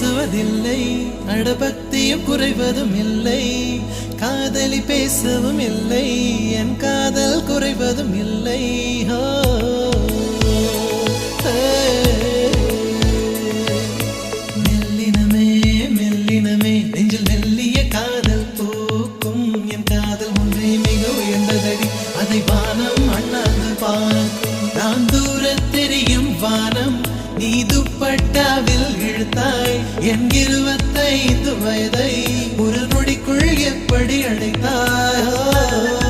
பேசுவதில்லை, அடபக்தியும் குறைவதும் இல்லை, காதலி பேசவும் இல்லை, என் காதல் குறைவதும் இல்லை. மெல்லினமே மெல்லினமே நெஞ்சில் மெல்லிய காதல் பூக்கும், என் காதல் ஒன்றே மிக உயர்ந்ததடி, அதை வானம் அண்ணாந்து பார்க்கும். நான் தூர தெரியும் வானம், நீ துப்பட்டாவில் இழுத்தாய் என் 25 வயதை ஒரு நொடிக்குள் எப்படி அடைத்தாய்.